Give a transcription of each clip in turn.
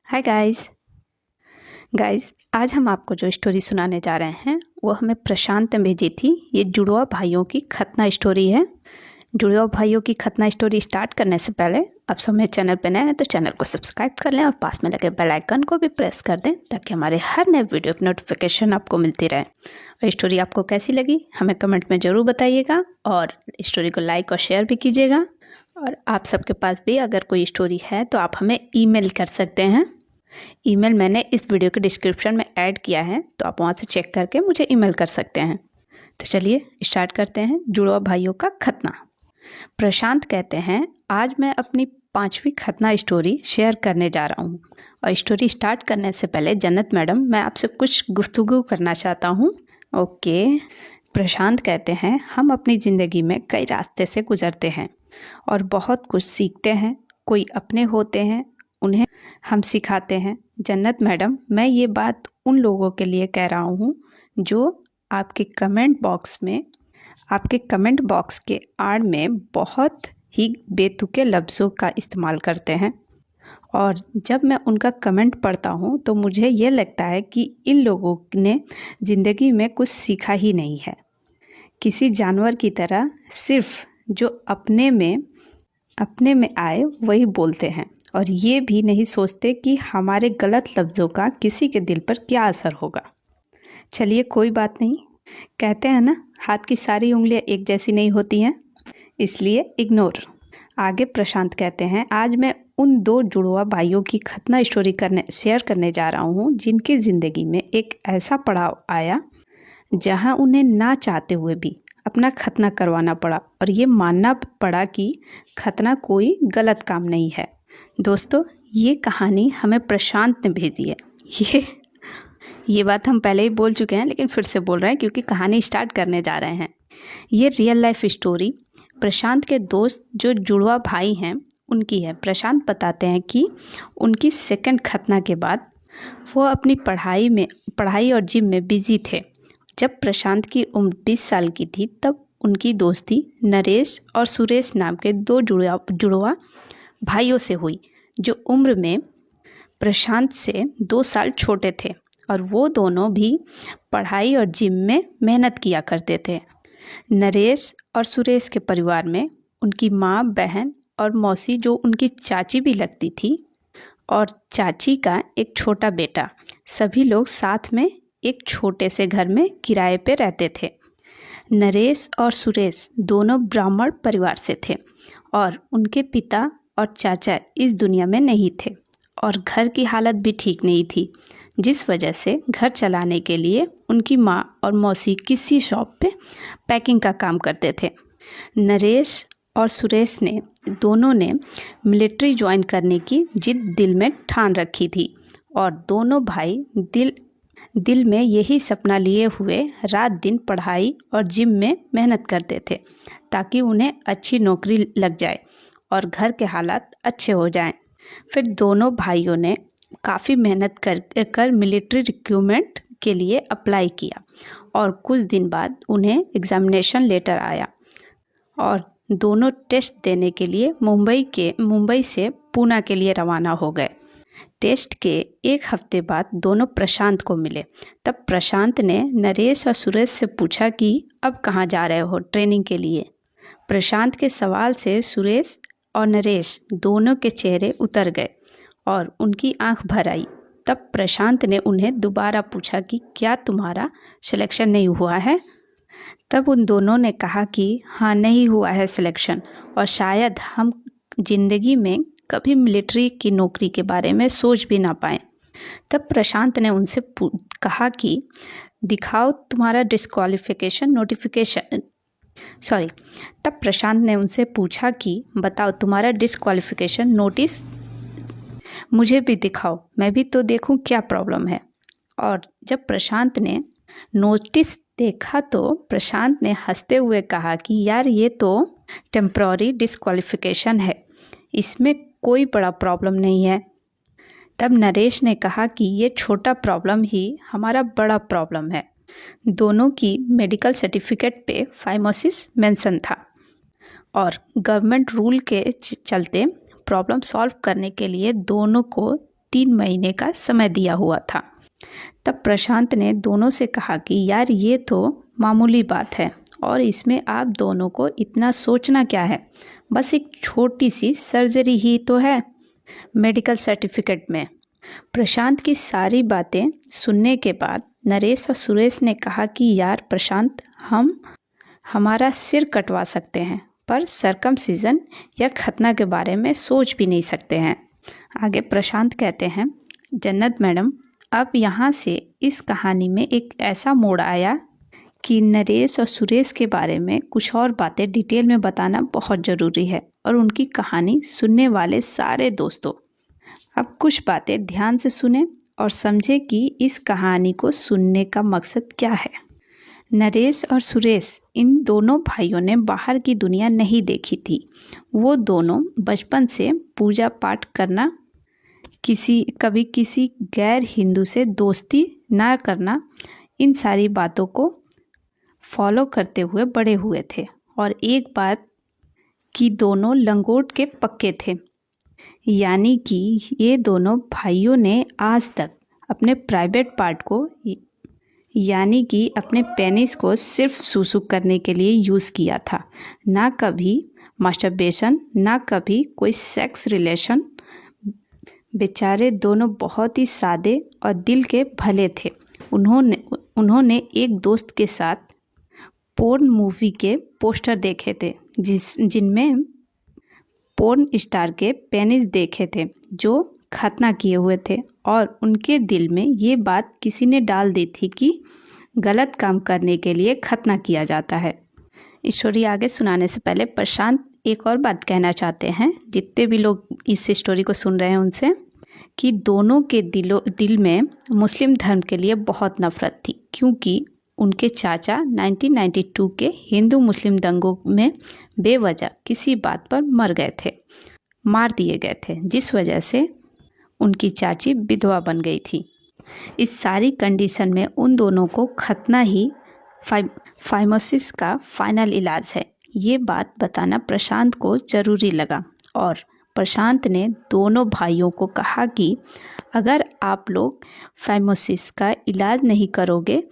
Hi guys आज हम आपको जो स्टोरी सुनाने जा रहे हैं वो हमें प्रशांत ने भेजी थी। ये जुड़वा भाइयों की खतना स्टोरी है। जुड़वा भाइयों की खतना स्टोरी स्टार्ट करने से पहले आप सब मेरे चैनल पर नए हैं तो चैनल को सब्सक्राइब कर लें और पास में लगे बेल आइकन को भी प्रेस कर दें ताकि हमारे हर नए वीडियो की नोटिफिकेशन आपको मिलती रहे। और स्टोरी आपको कैसी लगी हमें कमेंट में ज़रूर बताइएगा और स्टोरी को लाइक और शेयर भी कीजिएगा। और आप सबके पास भी अगर कोई स्टोरी है तो आप हमें ईमेल कर सकते हैं। ईमेल मैंने इस वीडियो के डिस्क्रिप्शन में ऐड किया है तो आप वहाँ से चेक करके मुझे ईमेल कर सकते हैं। तो चलिए स्टार्ट करते हैं जुड़वा भाइयों का खतना। प्रशांत कहते हैं आज मैं अपनी 5वीं खतना स्टोरी शेयर करने जा रहा हूँ। और स्टोरी स्टार्ट करने से पहले जन्नत मैडम मैं आपसे कुछ गुफ्तगू करना चाहता हूँ। ओके। प्रशांत कहते हैं हम अपनी ज़िंदगी में कई रास्ते से गुजरते हैं और बहुत कुछ सीखते हैं। कोई अपने होते हैं उन्हें हम सिखाते हैं। जन्नत मैडम मैं ये बात उन लोगों के लिए कह रहा हूँ जो आपके कमेंट बॉक्स के आड़ में बहुत ही बेतुके लफ्ज़ों का इस्तेमाल करते हैं और जब मैं उनका कमेंट पढ़ता हूँ तो मुझे ये लगता है कि इन लोगों ने ज़िंदगी में कुछ सीखा ही नहीं है। किसी जानवर की तरह सिर्फ जो अपने में आए वही बोलते हैं और ये भी नहीं सोचते कि हमारे गलत लफ्ज़ों का किसी के दिल पर क्या असर होगा। चलिए कोई बात नहीं, कहते हैं ना हाथ की सारी उंगलियां एक जैसी नहीं होती हैं, इसलिए इग्नोर। आगे प्रशांत कहते हैं आज मैं उन 2 जुड़वा भाइयों की खतना स्टोरी शेयर करने जा रहा हूँ जिनकी ज़िंदगी में एक ऐसा पड़ाव आया जहाँ उन्हें ना चाहते हुए भी अपना खतना करवाना पड़ा और ये मानना पड़ा कि खतना कोई गलत काम नहीं है। दोस्तों ये कहानी हमें प्रशांत ने भेजी है। ये बात हम पहले ही बोल चुके हैं लेकिन फिर से बोल रहे हैं क्योंकि कहानी स्टार्ट करने जा रहे हैं। ये रियल लाइफ स्टोरी प्रशांत के दोस्त जो जुड़वा भाई हैं उनकी है। प्रशांत बताते हैं कि उनकी सेकंड खतना के बाद वो अपनी पढ़ाई और जिम में बिजी थे। जब प्रशांत की उम्र 20 साल की थी तब उनकी दोस्ती नरेश और सुरेश नाम के 2 जुड़वा भाइयों से हुई जो उम्र में प्रशांत से 2 साल छोटे थे और वो दोनों भी पढ़ाई और जिम में मेहनत किया करते थे। नरेश और सुरेश के परिवार में उनकी माँ, बहन और मौसी जो उनकी चाची भी लगती थी और चाची का एक छोटा बेटा, सभी लोग साथ में एक छोटे से घर में किराए पे रहते थे। नरेश और सुरेश दोनों ब्राह्मण परिवार से थे और उनके पिता और चाचा इस दुनिया में नहीं थे और घर की हालत भी ठीक नहीं थी, जिस वजह से घर चलाने के लिए उनकी माँ और मौसी किसी शॉप पे पैकिंग का काम करते थे। नरेश और सुरेश ने दोनों ने मिलिट्री ज्वाइन करने की जिद दिल में ठान रखी थी और दोनों भाई दिल में यही सपना लिए हुए रात दिन पढ़ाई और जिम में मेहनत करते थे ताकि उन्हें अच्छी नौकरी लग जाए और घर के हालात अच्छे हो जाएं। फिर दोनों भाइयों ने काफ़ी मेहनत कर मिलिट्री रिक्रूटमेंट के लिए अप्लाई किया और कुछ दिन बाद उन्हें एग्ज़ामिनेशन लेटर आया और दोनों टेस्ट देने के लिए मुंबई से पूना के लिए रवाना हो गए। टेस्ट के 1 हफ्ते बाद दोनों प्रशांत को मिले। तब प्रशांत ने नरेश और सुरेश से पूछा कि अब कहाँ जा रहे हो ट्रेनिंग के लिए। प्रशांत के सवाल से सुरेश और नरेश दोनों के चेहरे उतर गए और उनकी आंख भर आई। तब प्रशांत ने उन्हें दोबारा पूछा कि क्या तुम्हारा सिलेक्शन नहीं हुआ है। तब उन दोनों ने कहा कि हाँ नहीं हुआ है सिलेक्शन और शायद हम जिंदगी में कभी मिलिट्री की नौकरी के बारे में सोच भी ना पाएं। तब प्रशांत ने उनसे कहा कि दिखाओ तुम्हारा डिस्क्वालिफिकेशन नोटिफिकेशन। तब प्रशांत ने उनसे पूछा कि बताओ तुम्हारा डिस्क्वालिफिकेशन नोटिस मुझे भी दिखाओ, मैं भी तो देखूं क्या प्रॉब्लम है। और जब प्रशांत ने नोटिस देखा तो प्रशांत ने हंसते हुए कहा कि यार ये तो टेम्प्ररी डिस्क्वालिफिकेशन है, इसमें कोई बड़ा प्रॉब्लम नहीं है। तब नरेश ने कहा कि ये छोटा प्रॉब्लम ही हमारा बड़ा प्रॉब्लम है। दोनों की मेडिकल सर्टिफिकेट पे फाइमोसिस मेंशन था और गवर्नमेंट रूल के चलते प्रॉब्लम सॉल्व करने के लिए दोनों को 3 महीने का समय दिया हुआ था। तब प्रशांत ने दोनों से कहा कि यार ये तो मामूली बात है और इसमें आप दोनों को इतना सोचना क्या है, बस एक छोटी सी सर्जरी ही तो है मेडिकल सर्टिफिकेट में। प्रशांत की सारी बातें सुनने के बाद नरेश और सुरेश ने कहा कि यार प्रशांत, हम हमारा सिर कटवा सकते हैं पर सर्कमसिजन या खतना के बारे में सोच भी नहीं सकते हैं। आगे प्रशांत कहते हैं, जन्नत मैडम, अब यहाँ से इस कहानी में एक ऐसा मोड़ आया कि नरेश और सुरेश के बारे में कुछ और बातें डिटेल में बताना बहुत ज़रूरी है और उनकी कहानी सुनने वाले सारे दोस्तों अब कुछ बातें ध्यान से सुने और समझे कि इस कहानी को सुनने का मकसद क्या है। नरेश और सुरेश, इन दोनों भाइयों ने बाहर की दुनिया नहीं देखी थी। वो दोनों बचपन से पूजा पाठ करना, कभी किसी गैर हिंदू से दोस्ती ना करना, इन सारी बातों को फॉलो करते हुए बड़े हुए थे। और एक बात कि दोनों लंगोट के पक्के थे, यानी कि ये दोनों भाइयों ने आज तक अपने प्राइवेट पार्ट को, यानी कि अपने पेनिस को सिर्फ सुसु करने के लिए यूज़ किया था, ना कभी मास्टरबेशन, ना कभी कोई सेक्स रिलेशन। बेचारे दोनों बहुत ही सादे और दिल के भले थे। उन्होंने एक दोस्त के साथ पोर्न मूवी के पोस्टर देखे थे जिनमें पोर्न स्टार के पेनिस देखे थे जो खतना किए हुए थे, और उनके दिल में ये बात किसी ने डाल दी थी कि गलत काम करने के लिए खतना किया जाता है। स्टोरी आगे सुनाने से पहले प्रशांत एक और बात कहना चाहते हैं, जितने भी लोग इस स्टोरी को सुन रहे हैं उनसे, कि दोनों के दिल में मुस्लिम धर्म के लिए बहुत नफरत थी, क्योंकि उनके चाचा 1992 के हिंदू मुस्लिम दंगों में बेवजह किसी बात पर मार दिए गए थे, जिस वजह से उनकी चाची विधवा बन गई थी। इस सारी कंडीशन में उन दोनों को खतना ही फाइमोसिस का फाइनल इलाज है। ये बात बताना प्रशांत को ज़रूरी लगा और प्रशांत ने दोनों भाइयों को कहा कि अगर आप लोग फाइमोसिस का इलाज नहीं करोगे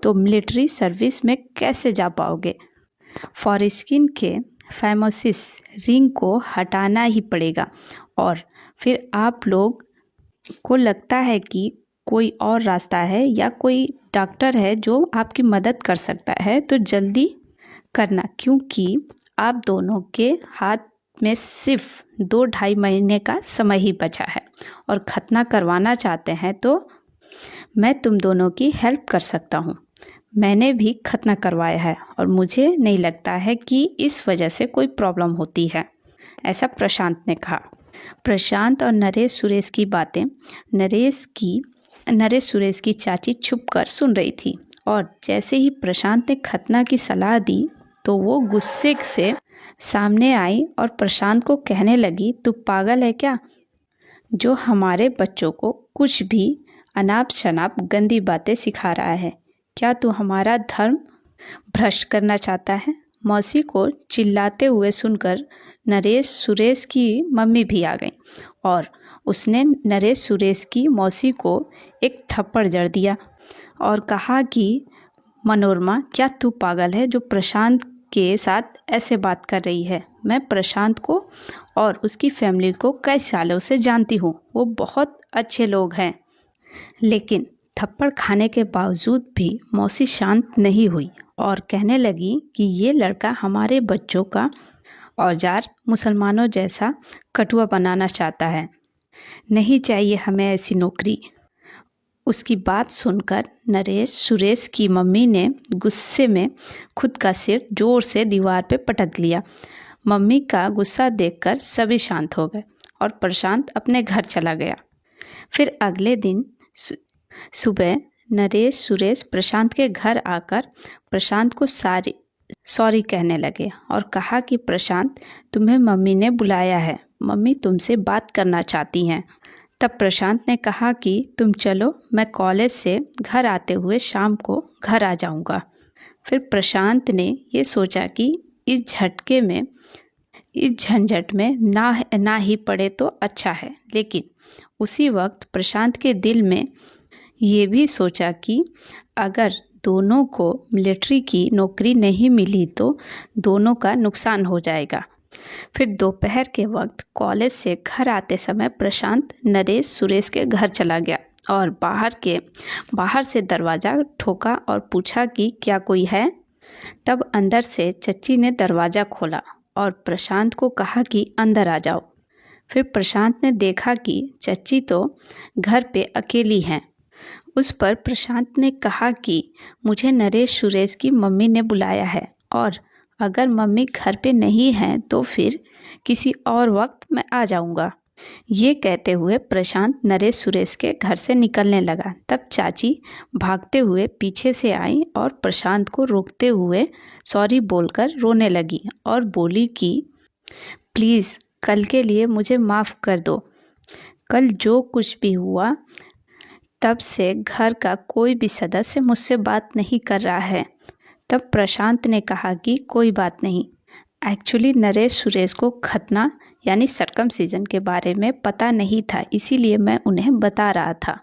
तो मिलिट्री सर्विस में कैसे जा पाओगे। फॉरस्किन के फाइमोसिस रिंग को हटाना ही पड़ेगा, और फिर आप लोग को लगता है कि कोई और रास्ता है या कोई डॉक्टर है जो आपकी मदद कर सकता है तो जल्दी करना, क्योंकि आप दोनों के हाथ में सिर्फ 2-2.5 महीने का समय ही बचा है और खतना करवाना चाहते हैं तो मैं तुम दोनों की हेल्प कर सकता हूँ। मैंने भी खतना करवाया है और मुझे नहीं लगता है कि इस वजह से कोई प्रॉब्लम होती है, ऐसा प्रशांत ने कहा। प्रशांत और नरेश सुरेश की बातें नरेश सुरेश की चाची छुपकर सुन रही थी, और जैसे ही प्रशांत ने खतना की सलाह दी तो वो गुस्से से सामने आई और प्रशांत को कहने लगी, तू पागल है क्या, जो हमारे बच्चों को कुछ भी अनाप शनाप गंदी बातें सिखा रहा है? क्या तू हमारा धर्म भ्रष्ट करना चाहता है? मौसी को चिल्लाते हुए सुनकर नरेश सुरेश की मम्मी भी आ गई और उसने नरेश सुरेश की मौसी को एक थप्पड़ जड़ दिया और कहा कि मनोरमा, क्या तू पागल है जो प्रशांत के साथ ऐसे बात कर रही है? मैं प्रशांत को और उसकी फैमिली को कई सालों से जानती हूँ, वो बहुत अच्छे लोग हैं। लेकिन थप्पड़ खाने के बावजूद भी मौसी शांत नहीं हुई और कहने लगी कि ये लड़का हमारे बच्चों का औजार मुसलमानों जैसा कटुआ बनाना चाहता है। नहीं चाहिए हमें ऐसी नौकरी। उसकी बात सुनकर नरेश सुरेश की मम्मी ने गुस्से में खुद का सिर जोर से दीवार पे पटक लिया। मम्मी का गुस्सा देखकर सभी शांत हो गए और प्रशांत अपने घर चला गया। फिर अगले दिन सुबह नरेश सुरेश प्रशांत के घर आकर प्रशांत को सॉरी कहने लगे और कहा कि प्रशांत, तुम्हें मम्मी ने बुलाया है, मम्मी तुमसे बात करना चाहती हैं। तब प्रशांत ने कहा कि तुम चलो, मैं कॉलेज से घर आते हुए शाम को घर आ जाऊंगा। फिर प्रशांत ने ये सोचा कि इस झंझट में ना ही पड़े तो अच्छा है। लेकिन उसी वक्त प्रशांत के दिल में ये भी सोचा कि अगर दोनों को मिलिट्री की नौकरी नहीं मिली तो दोनों का नुकसान हो जाएगा। फिर दोपहर के वक्त कॉलेज से घर आते समय प्रशांत नरेश सुरेश के घर चला गया और बाहर से दरवाज़ा ठोका और पूछा कि क्या कोई है। तब अंदर से चच्ची ने दरवाज़ा खोला और प्रशांत को कहा कि अंदर आ जाओ। फिर प्रशांत ने देखा कि चच्ची तो घर पे अकेली हैं। उस पर प्रशांत ने कहा कि मुझे नरेश सुरेश की मम्मी ने बुलाया है और अगर मम्मी घर पे नहीं हैं तो फिर किसी और वक्त मैं आ जाऊंगा। ये कहते हुए प्रशांत नरेश सुरेश के घर से निकलने लगा। तब चाची भागते हुए पीछे से आई और प्रशांत को रोकते हुए सॉरी बोलकर रोने लगी और बोली कि प्लीज़ कल के लिए मुझे माफ़ कर दो। कल जो कुछ भी हुआ तब से घर का कोई भी सदस्य मुझसे बात नहीं कर रहा है। तब प्रशांत ने कहा कि कोई बात नहीं, एक्चुअली नरेश सुरेश को खतना यानी सर्कमसिजन के बारे में पता नहीं था, इसीलिए मैं उन्हें बता रहा था।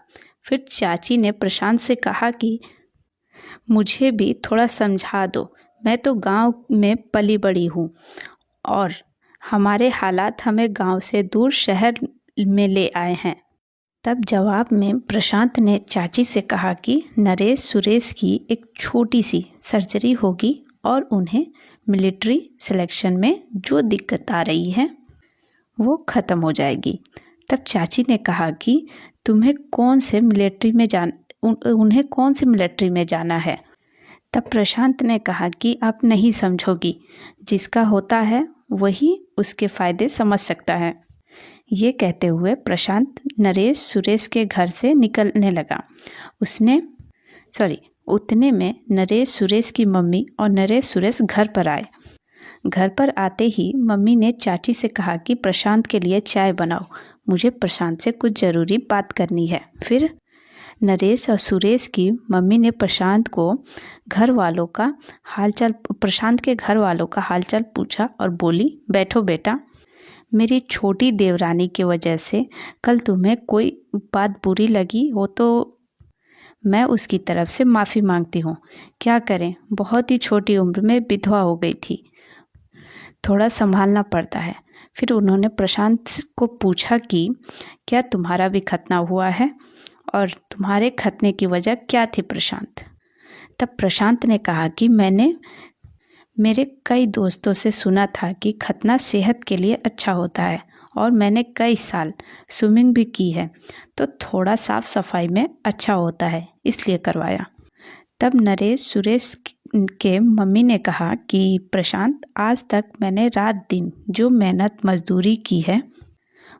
फिर चाची ने प्रशांत से कहा कि मुझे भी थोड़ा समझा दो, मैं तो गांव में पली बड़ी हूँ और हमारे हालात हमें गांव से दूर शहर में ले आए हैं। तब जवाब में प्रशांत ने चाची से कहा कि नरेश सुरेश की एक छोटी सी सर्जरी होगी और उन्हें मिलिट्री सिलेक्शन में जो दिक्कत आ रही है वो ख़त्म हो जाएगी। तब चाची ने कहा कि उन्हें कौन से मिलिट्री में जाना है। तब प्रशांत ने कहा कि आप नहीं समझोगी, जिसका होता है वही उसके फ़ायदे समझ सकता है। ये कहते हुए प्रशांत नरेश सुरेश के घर से निकलने लगा। उतने में नरेश सुरेश की मम्मी और नरेश सुरेश घर पर आए। घर पर आते ही मम्मी ने चाची से कहा कि प्रशांत के लिए चाय बनाओ, मुझे प्रशांत से कुछ ज़रूरी बात करनी है। फिर नरेश और सुरेश की मम्मी ने प्रशांत के घर वालों का हालचाल पूछा और बोली, बैठो बेटा, मेरी छोटी देवरानी की वजह से कल तुम्हें कोई बात बुरी लगी हो तो मैं उसकी तरफ से माफ़ी मांगती हूँ। क्या करें, बहुत ही छोटी उम्र में विधवा हो गई थी, थोड़ा संभालना पड़ता है। फिर उन्होंने प्रशांत को पूछा कि क्या तुम्हारा भी खतना हुआ है और तुम्हारे खतने की वजह क्या थी प्रशांत। तब प्रशांत ने कहा कि मैंने मेरे कई दोस्तों से सुना था कि खतना सेहत के लिए अच्छा होता है और मैंने कई साल स्विमिंग भी की है, तो थोड़ा साफ सफाई में अच्छा होता है, इसलिए करवाया। तब नरेश सुरेश के मम्मी ने कहा कि प्रशांत, आज तक मैंने रात दिन जो मेहनत मजदूरी की है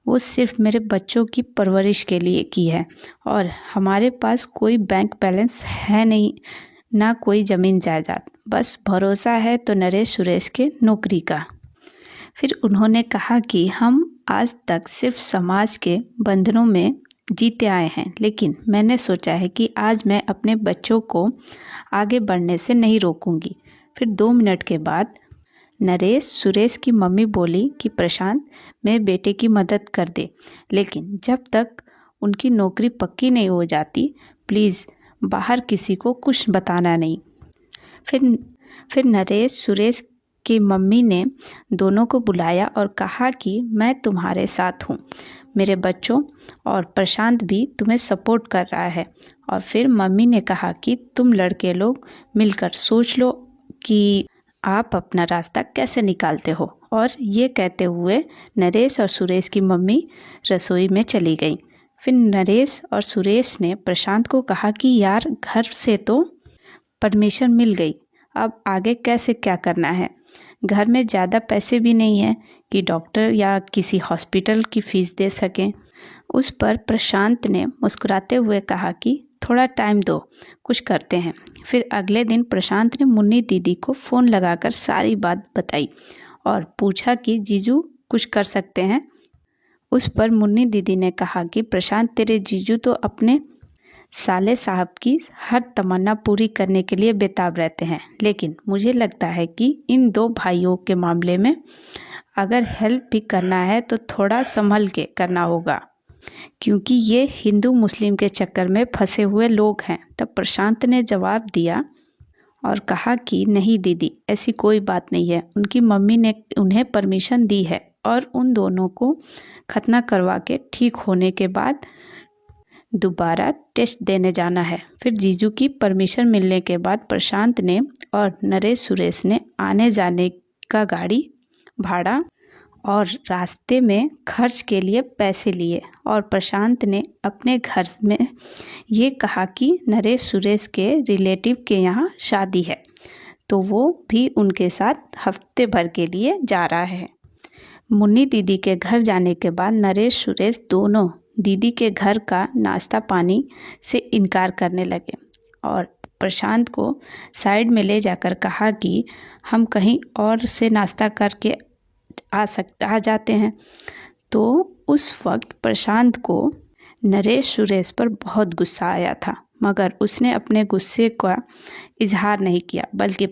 वो सिर्फ मेरे बच्चों की परवरिश के लिए की है और हमारे पास कोई बैंक बैलेंस है नहीं, ना कोई ज़मीन जायदाद, बस भरोसा है तो नरेश सुरेश के नौकरी का। फिर उन्होंने कहा कि हम आज तक सिर्फ समाज के बंधनों में जीते आए हैं, लेकिन मैंने सोचा है कि आज मैं अपने बच्चों को आगे बढ़ने से नहीं रोकूंगी। फिर 2 मिनट के बाद नरेश सुरेश की मम्मी बोली कि प्रशांत, मेरे बेटे की मदद कर दे, लेकिन जब तक उनकी नौकरी पक्की नहीं हो जाती प्लीज़ बाहर किसी को कुछ बताना नहीं। फिर नरेश सुरेश की मम्मी ने दोनों को बुलाया और कहा कि मैं तुम्हारे साथ हूँ, मेरे बच्चों, और प्रशांत भी तुम्हें सपोर्ट कर रहा है। और फिर मम्मी ने कहा कि तुम लड़के लोग मिलकर सोच लो कि आप अपना रास्ता कैसे निकालते हो। और ये कहते हुए नरेश और सुरेश की मम्मी रसोई में चली गई। फिर नरेश और सुरेश ने प्रशांत को कहा कि यार, घर से तो परमिशन मिल गई, अब आगे कैसे क्या करना है। घर में ज़्यादा पैसे भी नहीं हैं कि डॉक्टर या किसी हॉस्पिटल की फ़ीस दे सकें। उस पर प्रशांत ने मुस्कुराते हुए कहा कि थोड़ा टाइम दो, कुछ करते हैं। फिर अगले दिन प्रशांत ने मुन्नी दीदी को फ़ोन लगाकर सारी बात बताई और पूछा कि जीजू कुछ कर सकते हैं। उस पर मुन्नी दीदी ने कहा कि प्रशांत, तेरे जीजू तो अपने साले साहब की हर तमन्ना पूरी करने के लिए बेताब रहते हैं, लेकिन मुझे लगता है कि इन 2 भाइयों के मामले में अगर हेल्प भी करना है तो थोड़ा संभल के करना होगा, क्योंकि ये हिंदू मुस्लिम के चक्कर में फंसे हुए लोग हैं। तब प्रशांत ने जवाब दिया और कहा कि नहीं दीदी, ऐसी कोई बात नहीं है। उनकी मम्मी ने उन्हें परमिशन दी है और उन दोनों को खतना करवा के ठीक होने के बाद दोबारा टेस्ट देने जाना है। फिर जीजू की परमिशन मिलने के बाद प्रशांत ने और नरेश सुरेश ने आने जाने का गाड़ी भाड़ा और रास्ते में खर्च के लिए पैसे लिए और प्रशांत ने अपने घर में ये कहा कि नरेश सुरेश के रिलेटिव के यहाँ शादी है, तो वो भी उनके साथ हफ्ते भर के लिए जा रहा है। मुन्नी दीदी के घर जाने के बाद नरेश सुरेश दोनों दीदी के घर का नाश्ता पानी से इनकार करने लगे और प्रशांत को साइड में ले जाकर कहा कि हम कहीं और से नाश्ता करके आ जाते हैं। तो उस वक्त प्रशांत को नरेश सुरेश पर बहुत गुस्सा आया था, मगर उसने अपने गुस्से का इजहार नहीं किया, बल्कि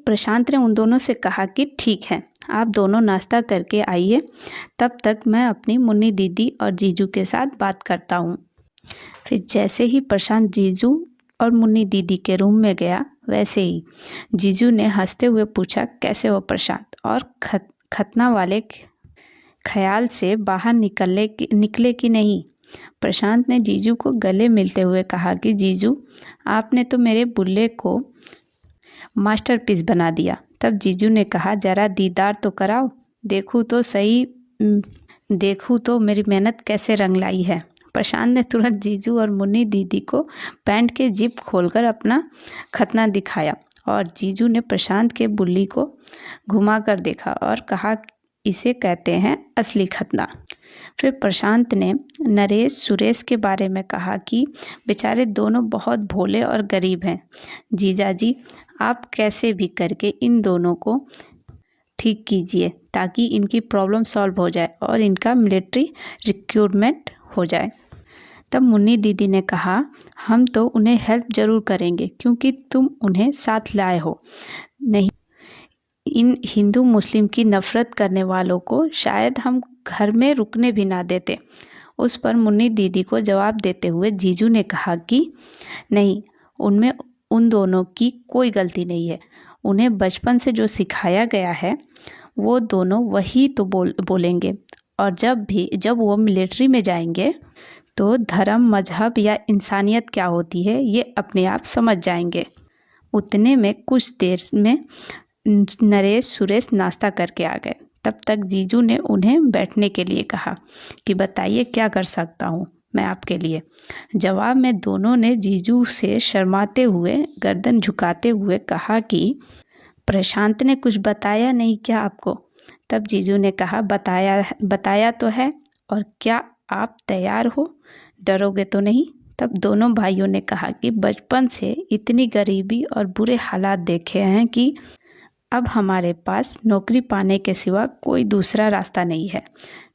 प्रशांत ने उन दोनों से कहा कि ठीक है, आप दोनों नाश्ता करके आइए, तब तक मैं अपनी मुन्नी दीदी और जीजू के साथ बात करता हूँ। फिर जैसे ही प्रशांत जीजू और मुन्नी दीदी के रूम में गया, वैसे ही जीजू ने हंसते हुए पूछा, कैसे हो प्रशांत, और खतना वाले ख्याल से बाहर निकले कि नहीं। प्रशांत ने जीजू को गले मिलते हुए कहा कि जीजू, आपने तो मेरे बुल्ले को मास्टरपीस बना दिया। तब जीजू ने कहा, जरा दीदार तो कराओ, देखूँ तो मेरी मेहनत कैसे रंग लाई है। प्रशांत ने तुरंत जीजू और मुन्नी दीदी को पैंट के जिप खोलकर अपना खतना दिखाया और जीजू ने प्रशांत के बुल्ली को घुमाकर देखा और कहा, इसे कहते हैं असली खतना। फिर प्रशांत ने नरेश सुरेश के बारे में कहा कि बेचारे दोनों बहुत भोले और गरीब हैं। जीजाजी, आप कैसे भी करके इन दोनों को ठीक कीजिए ताकि इनकी प्रॉब्लम सॉल्व हो जाए और इनका मिलिट्री रिक्रूटमेंट हो जाए। तब मुन्नी दीदी ने कहा, हम तो उन्हें हेल्प ज़रूर करेंगे क्योंकि तुम उन्हें साथ लाए हो। नहीं, इन हिंदू मुस्लिम की नफ़रत करने वालों को शायद हम घर में रुकने भी ना देते। उस पर मुन्नी दीदी को जवाब देते हुए जीजू ने कहा कि नहीं, उनमें उन दोनों की कोई गलती नहीं है। उन्हें बचपन से जो सिखाया गया है वो दोनों वही तो बोलेंगे और जब वो मिलिट्री में जाएंगे तो धर्म, मजहब या इंसानियत क्या होती है ये अपने आप समझ जाएंगे। उतने में कुछ देर में नरेश सुरेश नाश्ता करके आ गए। तब तक जीजू ने उन्हें बैठने के लिए कहा कि बताइए क्या कर सकता हूँ मैं आपके लिए। जवाब में दोनों ने जीजू से शर्माते हुए, गर्दन झुकाते हुए कहा कि प्रशांत ने कुछ बताया नहीं क्या आपको। तब जीजू ने कहा, बताया तो है, और क्या आप तैयार हो, डरोगे तो नहीं। तब दोनों भाइयों ने कहा कि बचपन से इतनी गरीबी और बुरे हालात देखे हैं कि अब हमारे पास नौकरी पाने के सिवा कोई दूसरा रास्ता नहीं है।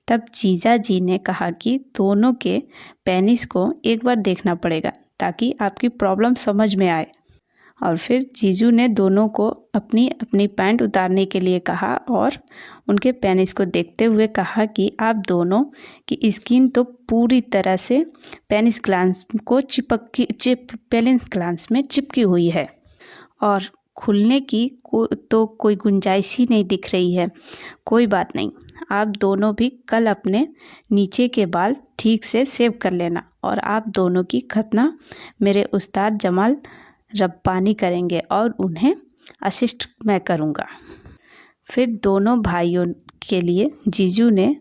तब जीजा जी ने कहा कि दोनों के पेनिस को एक बार देखना पड़ेगा ताकि आपकी प्रॉब्लम समझ में आए। और फिर जीजू ने दोनों को अपनी अपनी पैंट उतारने के लिए कहा और उनके पेनिस को देखते हुए कहा कि आप दोनों की स्किन तो पूरी तरह से पेनिस ग्लैंड्स में चिपकी हुई है और खुलने की तो कोई गुंजाइश ही नहीं दिख रही है। कोई बात नहीं, आप दोनों भी कल अपने नीचे के बाल ठीक से सेव कर लेना और आप दोनों की खतना मेरे उस्ताद जमाल रब्बानी करेंगे और उन्हें असिस्ट मैं करूँगा। फिर दोनों भाइयों के लिए जीजू ने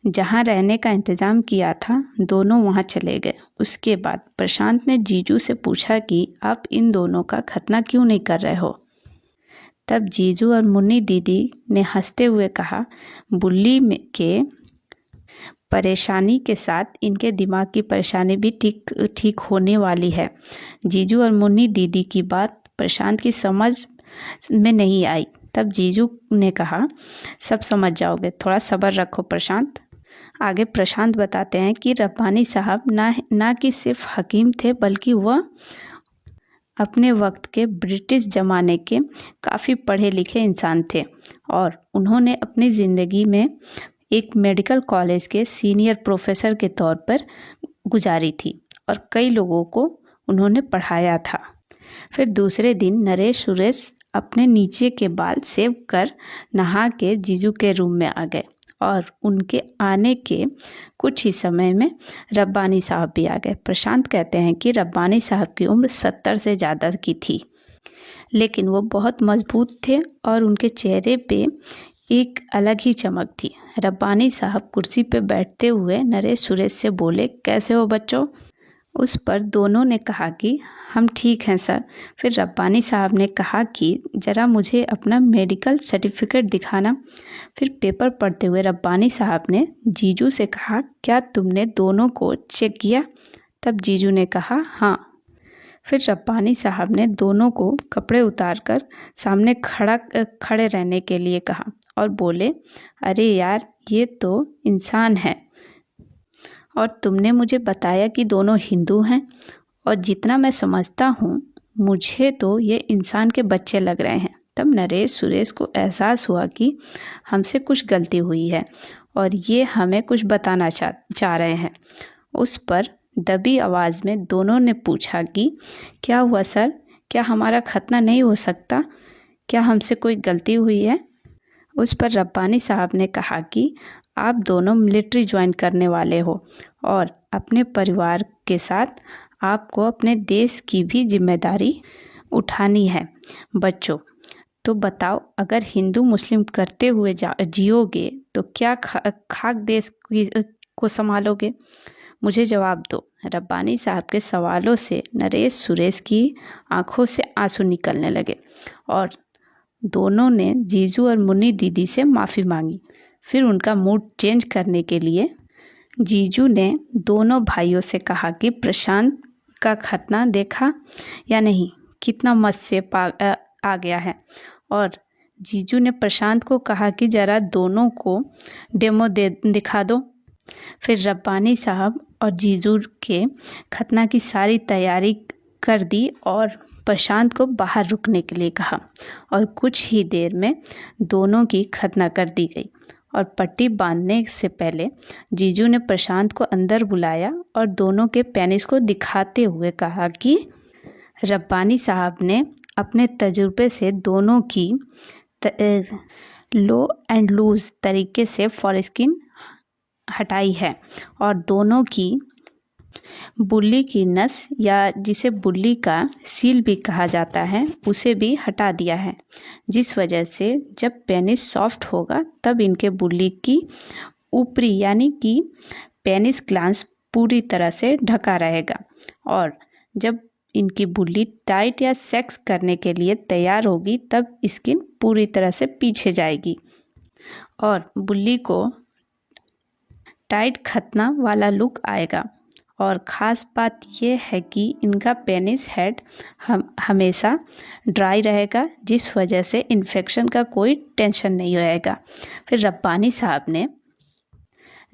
जहाँ रहने का इंतज़ाम किया था दोनों वहाँ चले गए। उसके बाद प्रशांत ने जीजू से पूछा कि आप इन दोनों का खतना क्यों नहीं कर रहे हो। तब जीजू और मुन्नी दीदी ने हंसते हुए कहा, बुल्ली के परेशानी के साथ इनके दिमाग की परेशानी भी ठीक होने वाली है। जीजू और मुन्नी दीदी की बात प्रशांत की समझ में नहीं आई। तब जीजू ने कहा, सब समझ जाओगे, थोड़ा सब्र रखो प्रशांत। आगे प्रशांत बताते हैं कि रब्बानी साहब ना कि सिर्फ हकीम थे बल्कि वह अपने वक्त के ब्रिटिश ज़माने के काफ़ी पढ़े लिखे इंसान थे और उन्होंने अपनी ज़िंदगी में एक मेडिकल कॉलेज के सीनियर प्रोफेसर के तौर पर गुजारी थी और कई लोगों को उन्होंने पढ़ाया था। फिर दूसरे दिन नरेश सुरेश अपने नीचे के बाल सेव कर नहा के जीजू के रूम में आ गए और उनके आने के कुछ ही समय में रब्बानी साहब भी आ गए। प्रशांत कहते हैं कि रब्बानी साहब की उम्र 70 से ज़्यादा की थी, लेकिन वो बहुत मजबूत थे और उनके चेहरे पे एक अलग ही चमक थी। रब्बानी साहब कुर्सी पे बैठते हुए नरेश सुरेश से बोले, कैसे हो बच्चों? उस पर दोनों ने कहा कि हम ठीक हैं सर। फिर रब्बानी साहब ने कहा कि ज़रा मुझे अपना मेडिकल सर्टिफिकेट दिखाना। फिर पेपर पढ़ते हुए रब्बानी साहब ने जीजू से कहा, क्या तुमने दोनों को चेक किया? तब जीजू ने कहा, हाँ। फिर रब्बानी साहब ने दोनों को कपड़े उतारकर सामने खड़े रहने के लिए कहा और बोले, अरे यार, ये तो इंसान है और तुमने मुझे बताया कि दोनों हिंदू हैं और जितना मैं समझता हूँ मुझे तो ये इंसान के बच्चे लग रहे हैं। तब नरेश सुरेश को एहसास हुआ कि हमसे कुछ गलती हुई है और ये हमें कुछ बताना चाह रहे हैं। उस पर दबी आवाज़ में दोनों ने पूछा कि क्या हुआ सर, क्या हमारा खतना नहीं हो सकता? क्या हमसे कोई गलती हुई है? उस पर रब्बानी साहब ने कहा कि आप दोनों मिलिट्री ज्वाइन करने वाले हो और अपने परिवार के साथ आपको अपने देश की भी जिम्मेदारी उठानी है। बच्चों, तो बताओ, अगर हिंदू मुस्लिम करते हुए जियोगे तो क्या खाक देश को संभालोगे? मुझे जवाब दो। रब्बानी साहब के सवालों से नरेश सुरेश की आंखों से आंसू निकलने लगे और दोनों ने जीजू और मुन्नी दीदी से माफ़ी मांगी। फिर उनका मूड चेंज करने के लिए जीजू ने दोनों भाइयों से कहा कि प्रशांत का खतना देखा या नहीं, कितना मस्त से आ गया है। और जीजू ने प्रशांत को कहा कि ज़रा दोनों को डेमो दिखा दो। फिर रब्बानी साहब और जीजू के खतना की सारी तैयारी कर दी और प्रशांत को बाहर रुकने के लिए कहा और कुछ ही देर में दोनों की खतना कर दी गई। और पट्टी बांधने से पहले जीजू ने प्रशांत को अंदर बुलाया और दोनों के पेनिस को दिखाते हुए कहा कि रब्बानी साहब ने अपने तजुर्बे से दोनों की लो एंड लूज तरीके से फॉरस्किन हटाई है और दोनों की बुल्ली की नस, या जिसे बुल्ली का सील भी कहा जाता है, उसे भी हटा दिया है, जिस वजह से जब पेनिस सॉफ्ट होगा तब इनके बुल्ली की ऊपरी यानी कि पेनिस ग्लैंड्स पूरी तरह से ढका रहेगा और जब इनकी बुल्ली टाइट या सेक्स करने के लिए तैयार होगी तब स्किन पूरी तरह से पीछे जाएगी और बुल्ली को टाइट खतना वाला लुक आएगा। और ख़ास बात यह है कि इनका पेनिस हेड हमेशा ड्राई रहेगा, जिस वजह से इन्फेक्शन का कोई टेंशन नहीं रहेगा। फिर रब्बानी साहब ने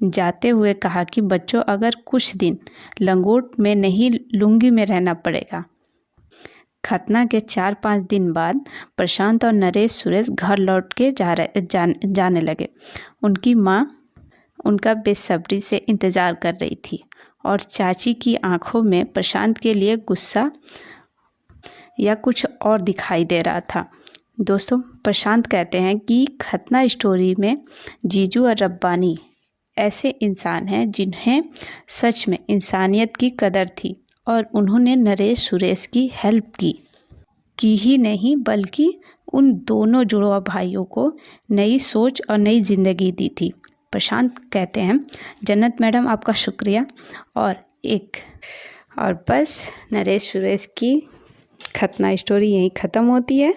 जाते हुए कहा कि बच्चों, अगर कुछ दिन लंगोट में नहीं लुंगी में रहना पड़ेगा। खतना के 4-5 दिन बाद प्रशांत और नरेश सुरेश घर लौट के जाने लगे। उनकी माँ उनका बेसब्री से इंतज़ार कर रही थी और चाची की आंखों में प्रशांत के लिए गुस्सा या कुछ और दिखाई दे रहा था। दोस्तों, प्रशांत कहते हैं कि खतना स्टोरी में जीजू और रब्बानी ऐसे इंसान हैं जिन्हें सच में इंसानियत की कदर थी और उन्होंने नरेश सुरेश की हेल्प की ही नहीं बल्कि उन दोनों जुड़वा भाइयों को नई सोच और नई ज़िंदगी दी थी। प्रशांत कहते हैं, जन्नत मैडम आपका शुक्रिया। और बस नरेश सुरेश की खतना स्टोरी यहीं ख़त्म होती है।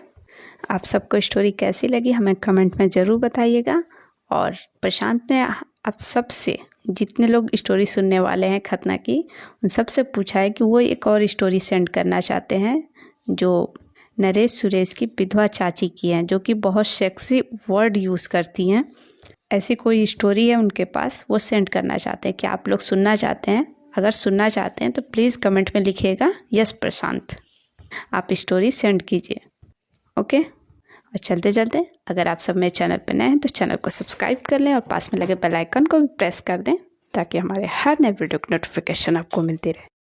आप सबको स्टोरी कैसी लगी हमें कमेंट में ज़रूर बताइएगा। और प्रशांत ने आप सबसे, जितने लोग स्टोरी सुनने वाले हैं खतना की, उन सबसे पूछा है कि वो एक और स्टोरी सेंड करना चाहते हैं जो नरेश सुरेश की विधवा चाची की है, जो कि बहुत सेक्सी वर्ड यूज़ करती हैं। ऐसी कोई स्टोरी है उनके पास, वो सेंड करना चाहते हैं। क्या आप लोग सुनना चाहते हैं? अगर सुनना चाहते हैं तो प्लीज़ कमेंट में लिखिएगा यस प्रशांत। आप स्टोरी सेंड कीजिए। ओके, और चलते चलते अगर आप सब मेरे चैनल पर नए हैं तो चैनल को सब्सक्राइब कर लें और पास में लगे बेल आइकन को भी प्रेस कर दें ताकि हमारे हर नए वीडियो की नोटिफिकेशन आपको मिलती रहे।